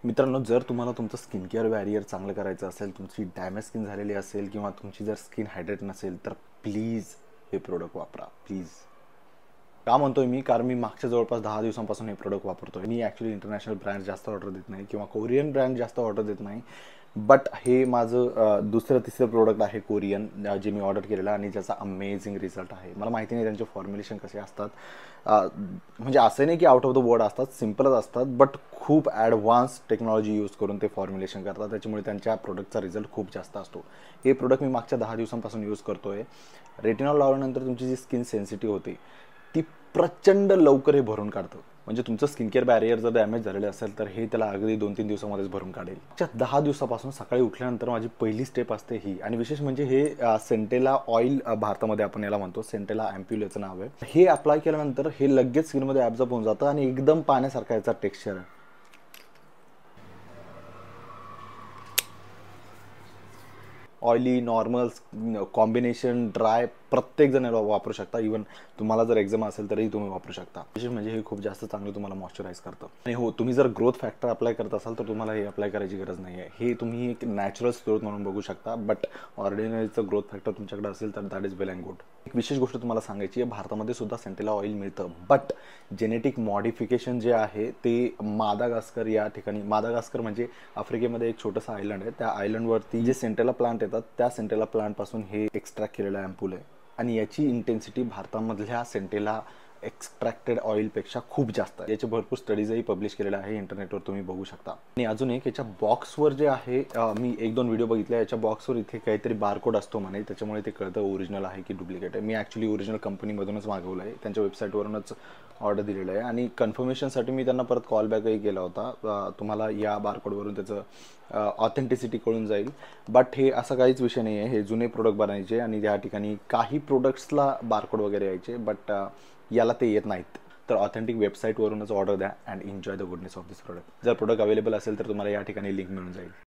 मित्रांनो, जर तुम्हाला तुमचं स्किन केअर बॅरियर चांगलं करायचं असेल, तुमची डॅमेज स्किन झालेली असेल किंवा तुमची जर स्किन हायड्रेट नसेल तर प्लीज हे प्रोडक्ट वापरा. प्लीज. का म्हणतोय मी? कारण मी मागच्या जवळपास 10 दिवसांपासून हे प्रोडक्ट वापरतोय. मी ॲक्च्युली इंटरनॅशनल ब्रँड जास्त ऑर्डर देत नाही किंवा कोरियन ब्रँड जास्त ऑर्डर देत नाही. बट हे माझं दुसरं तिसरं प्रोडक्ट आहे कोरियन, जे मी ऑर्डर केलेलं आणि ज्याचा अमेझिंग रिझल्ट आहे. मला माहिती नाही त्यांचे फॉर्म्युलेशन कसे असतात. म्हणजे असं नाही की आउट ऑफ द वर्ड असतात, सिम्पलच असतात, बट खूप ॲडव्हान्स टेक्नॉलॉजी यूज करून ते फॉर्म्युलेशन करतात. त्याच्यामुळे त्यांच्या प्रोडक्टचा रिझल्ट खूप जास्त असतो. हे प्रोडक्ट मी मागच्या 10 दिवसांपासून यूज करतोय. रेटिनॉल लावल्यानंतर तुमची जी स्किन सेन्सिटिव्ह होते ती प्रचंड लवकर हे भरून काढतं. म्हणजे तुमचं स्किन केअर बॅरियर जर डॅमेज झालेलं असेल तर हे त्याला अगदी 2-3 दिवसामध्येच भरून काढेल. 10 दिवसापासून सकाळी उठल्यानंतर माझी पहिली स्टेप असते ही. आणि विशेष म्हणजे हे सेंटेला ऑइल, भारतामध्ये आपण याला म्हणतो सेंटेला अँप्युल याचं नाव आहे. हे अप्लाय केल्यानंतर हे लगेच स्किनमध्ये ॲब्झॉर्ब होऊन जातं आणि एकदम पाण्यासारखा याचा टेक्स्चर आहे. ऑइली, नॉर्मल, कॉम्बिनेशन, ड्राय, प्रत्येक जण याला वापरू शकता. इवन तुम्हाला जर एक्झाम असेल तरी तुम्ही वापरू शकता. विशेष म्हणजे हे खूप जास्त चांगलं तुम्हाला मॉइश्चराइज करतं. आणि हो, तुम्ही जर ग्रोथ फॅक्टर अप्लाय करत असाल तर तुम्हाला हे अप्लाय करायची गरज नाही आहे. हे तुम्ही एक नॅचरल स्रोत म्हणून बघू शकता. बट ऑर्डिनरीचं ग्रोथ फॅक्टर तुमच्याकडे असेल तर that is well and good. एक विशेष गोष्ट तुम्हाला सांगायची आहे, भारतामध्ये सुद्धा सेंटेला ऑइल मिळतं. बट जेनेटिक मॉडिफिकेशन जे आहे ते मादागास्कर या ठिकाणी, मादागास्कर म्हणजे आफ्रिकेमध्ये एक छोटंसं आयलंड आहे. त्या आयलंडवरती जे सेंटेला प्लांट येतात त्या सेंटेला प्लांटपासून हे एक्स्ट्रॅक्ट केलेलं अँपूल आहे. आणि याची इंटेन्सिटी भारतामधल्या सेंटेला एक्स्ट्रॅक्टेड ऑइलपेक्षा खूप जास्त आहे. याचे भरपूर स्टडीजही पब्लिश केलेले आहे, इंटरनेटवर तुम्ही बघू शकता. आणि अजून एक, याच्या बॉक्सवर जे आहे, मी 1-2 व्हिडिओ बघितले, याच्या बॉक्सवर इथे काहीतरी बारकोड असतो म्हणे, त्याच्यामुळे ते कळतं ओरिजिनल आहे की डुप्लिकेट आहे. मी ॲक्च्युली ओरिजिनल कंपनीमधूनच मागवलं आहे, त्यांच्या वेबसाईटवरूनच ऑर्डर दिलेलं आहे. आणि कन्फर्मेशनसाठी मी त्यांना परत कॉल बॅकही केला होता. तुम्हाला या बारकोडवरून त्याचं ऑथेंटिसिटी कळून जाईल. बट हे असा काहीच विषय नाही आहे. हे जुने प्रोडक्ट बनायचे आणि त्या ठिकाणी काही प्रोडक्ट्सला बारकोड वगैरे यायचे, बट याला ते येत नाहीत. तर ऑथेंटिक वेबसाईटवरूनच ऑर्डर द्या and enjoy the goodness of this product. जर प्रोडक्ट अवेलेबल असेल तर तुम्हाला या ठिकाणी लिंक मिळून जाईल.